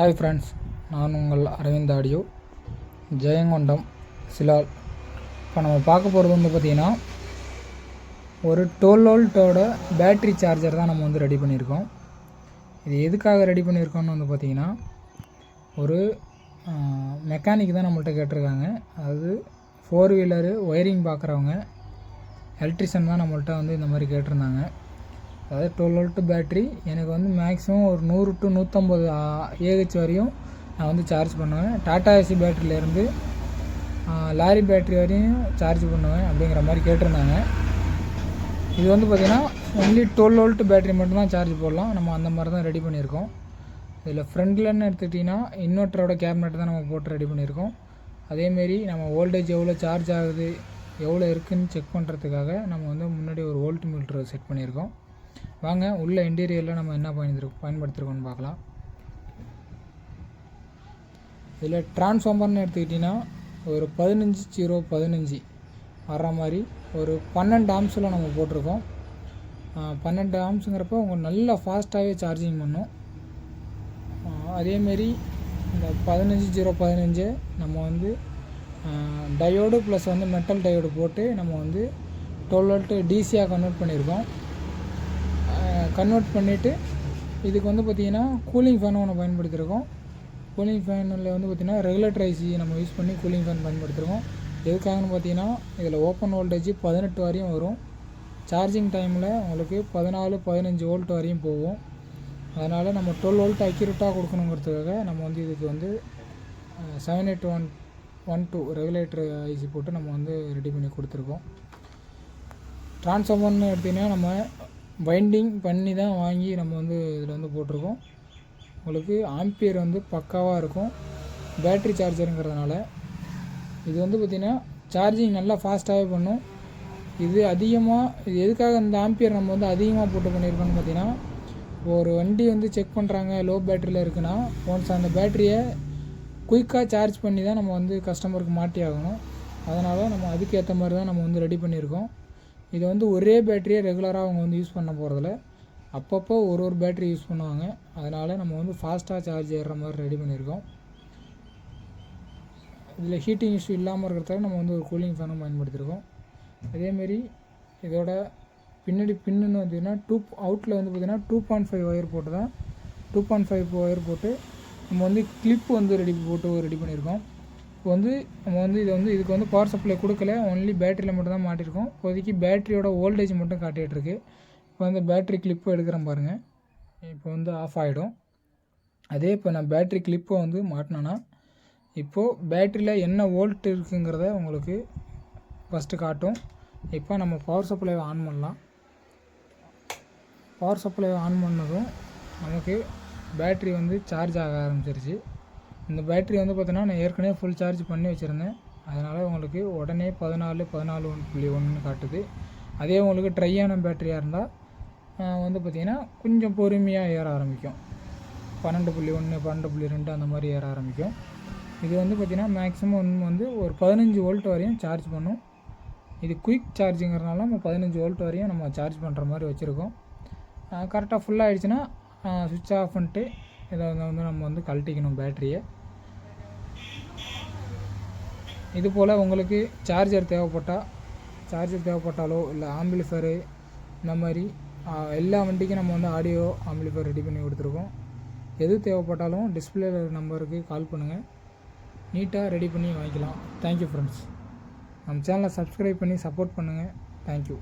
Hi friends, நான் உங்கள் Aravind audio, Jayankondam Silal. இப்போ நம்ம பார்க்க போகிறது பார்த்திங்கன்னா ஒரு 12 வோல்ட்டோட பேட்ரி சார்ஜர் தான் நம்ம ரெடி பண்ணியிருக்கோம். இது எதுக்காக ரெடி பண்ணியிருக்கோம்னு பார்த்திங்கன்னா, ஒரு மெக்கானிக் தான் நம்மள்கிட்ட கேட்டிருக்காங்க. அதாவது 4 வீலரு ஒயரிங் பார்க்குறவங்க, எலக்ட்ரிஷியன் தான் நம்மள்கிட்ட இந்த மாதிரி கேட்டிருந்தாங்க. அதாவது 12 வோல்ட்டு பேட்ரி எனக்கு மேக்ஸிமம் ஒரு 100 to 150 ஏஹெச் வரையும் நான் சார்ஜ் பண்ணுவேன். டாடா ஏசி பேட்டரியிலேருந்து லாரி பேட்ரி வரையும் சார்ஜ் பண்ணுவேன் அப்படிங்கிற மாதிரி கேட்டிருந்தாங்க. இது பார்த்திங்கன்னா ஒன்லி 12 வோல்ட் பேட்ரி மட்டும்தான் சார்ஜ் போடலாம். நம்ம அந்த மாதிரி தான் ரெடி பண்ணியிருக்கோம். இதில் ஃப்ரண்ட்லன்னு எடுத்துக்கிட்டிங்கன்னா இன்வெர்ட்டரோட கேபினெட் தான் நம்ம போட்டு ரெடி பண்ணியிருக்கோம். அதேமாரி நம்ம வோல்டேஜ் எவ்வளோ சார்ஜ் ஆகுது, எவ்வளோ இருக்குதுன்னு செக் பண்ணுறதுக்காக நம்ம முன்னாடி ஒரு வோல்ட் மீட்டர் செட் பண்ணியிருக்கோம். வாங்க உள்ள இன்டீரியரில் நம்ம என்ன பயன்படுத்திருக்கோம்னு பார்க்கலாம். இதில் டிரான்ஸ்ஃபார்மர்னு எடுத்துக்கிட்டிங்கன்னா ஒரு 15015 வர்ற மாதிரி ஒரு 12 ஆம்ஸில் நம்ம போட்டிருக்கோம். 12 ஆம்ஸுங்கிறப்போ உங்களுக்கு நல்லா ஃபாஸ்ட்டாகவே சார்ஜிங் பண்ணும். அதேமாரி இந்த 15015 நம்ம டயோடு ப்ளஸ் மெட்டல் டயோடு போட்டு நம்ம 12 வோல்ட்டு டிசியாக கன்வெர்ட் பண்ணியிருக்கோம். கன்வெர்ட் பண்ணிவிட்டு இதுக்கு பார்த்திங்கன்னா கூலிங் ஃபேன் ஒன்று பயன்படுத்தியிருக்கோம். கூலிங் ஃபேனில் பார்த்திங்கன்னா ரெகுலேட்டர் ஐசி நம்ம யூஸ் பண்ணி கூலிங் ஃபேன் பயன்படுத்தியிருக்கோம். எதுக்காகன்னு பார்த்திங்கன்னா இதில் ஓப்பன் வோல்டேஜ் 18 வரையும் வரும். சார்ஜிங் டைமில் உங்களுக்கு 14-15 வோல்ட் வரையும் போகும். அதனால் நம்ம 12 வோல்ட் அக்யூரேட்டாக கொடுக்கணுங்கிறதுக்காக நம்ம இதுக்கு 78112 ரெகுலேட்டர் ஐசி போட்டு நம்ம ரெடி பண்ணி கொடுத்துருக்கோம். டிரான்ஸ்ஃபார்மர்னு எடுத்திங்கன்னா நம்ம பைண்டிங் பண்ணி தான் வாங்கி நம்ம இதில் போட்டிருக்கோம். உங்களுக்கு ஆம்பியர் பக்காவாக இருக்கும். பேட்ரி சார்ஜருங்கிறதுனால இது பார்த்திங்கன்னா சார்ஜிங் நல்லா ஃபாஸ்ட்டாகவே பண்ணும். இது எதுக்காக இந்த ஆம்பியர் நம்ம அதிகமாக போட்டு பண்ணியிருக்கோன்னு பார்த்திங்கன்னா, ஒரு வண்டி செக் பண்ணுறாங்க லோ பேட்டரியில் இருக்குன்னா ஒன்ஸ் அந்த பேட்டரியை குயிக்காக சார்ஜ் பண்ணி தான் நம்ம கஸ்டமருக்கு மாட்டி ஆகணும். அதனால் நம்ம அதுக்கேற்ற மாதிரி தான் நம்ம ரெடி பண்ணியிருக்கோம். இது ஒரே பேட்டரியை ரெகுலராக அவங்க யூஸ் பண்ண போகிறதில்ல, அப்பப்போ ஒரு பேட்டரி யூஸ் பண்ணுவாங்க. அதனால் நம்ம ஃபாஸ்ட்டாக சார்ஜ் ஏறுற மாதிரி ரெடி பண்ணியிருக்கோம். இதில் ஹீட்டிங் இஷ்யூ இல்லாமல் இருக்கிறதுக்காக நம்ம ஒரு கூலிங் ஃபேனும் பயன்படுத்தியிருக்கோம். அதேமாரி இதோட பின்னாடி பின்னுன்னு பார்த்திங்கன்னா அவுட்டில் பார்த்திங்கன்னா 2.5 ஒயர் போட்டு தான் 2.5 ஒயர் போட்டு நம்ம கிளிப்பு ரெடி பண்ணியிருக்கோம். இப்போ நம்ம இதுக்கு பவர் சப்ளை கொடுக்கல, ஒன்லி பேட்டரியில் மட்டும் தான் மாட்டியிருக்கோம். இப்போதைக்கு பேட்டரியோட வோல்டேஜ் மட்டும் காட்டிகிட்ருக்கு. இப்போ பேட்டரி கிளிப்பு எடுக்கிறேன் பாருங்கள். இப்போ ஆஃப் ஆகிடும். அதே இப்போ நான் பேட்டரி கிளிப்பை மாட்டினேன்னா இப்போது பேட்டரியில் என்ன வோல்ட் இருக்குங்கிறத உங்களுக்கு ஃபஸ்ட்டு காட்டும். இப்போ நம்ம பவர் சப்ளைவை ஆன் பண்ணலாம். பவர் சப்ளைவை ஆன் பண்ணதும் நமக்கு பேட்ரி சார்ஜ் ஆக ஆரம்பிச்சிருச்சு. இந்த பேட்ரி பார்த்தோன்னா நான் ஏற்கனவே ஃபுல் சார்ஜ் பண்ணி வச்சுருந்தேன். அதனால் உங்களுக்கு உடனே 14.1 காட்டுது. அதே உங்களுக்கு ட்ரையான பேட்டரியாக இருந்தால் பார்த்திங்கன்னா கொஞ்சம் பொறுமையாக ஏற ஆரம்பிக்கும். 12.1 12.2 அந்த மாதிரி ஏற ஆரம்பிக்கும். இது பார்த்திங்கன்னா மேக்ஸிமம் ஒரு 15 வோல்ட் வரையும் சார்ஜ் பண்ணும். இது குயிக் சார்ஜிங்கிறதுனால நம்ம 15 வோல்ட் வரையும் நம்ம சார்ஜ் பண்ணுற மாதிரி வச்சுருக்கோம். கரெக்டாக ஃபுல்லாகிடுச்சுன்னா சுவிட்ச் ஆஃப் பண்ணிட்டு இதை நம்ம கழட்டிக்கணும் பேட்டரியை. இதுபோல் உங்களுக்கு சார்ஜர் தேவைப்பட்டாலோ இல்லை ஆம்பிளிஃபயரு இந்த மாதிரி எல்லா வண்டிக்கும் நம்ம ஆடியோ ஆம்பிளிஃபயர் ரெடி பண்ணி கொடுத்துருக்கோம். எது தேவைப்பட்டாலும் டிஸ்பிளேல நம்பருக்கு கால் பண்ணுங்கள், நீட்டாக ரெடி பண்ணி வாங்கிக்கலாம். Thank you friends. நம்ம சேனலை சப்ஸ்கிரைப் பண்ணி சப்போர்ட் பண்ணுங்கள். தேங்க்யூ.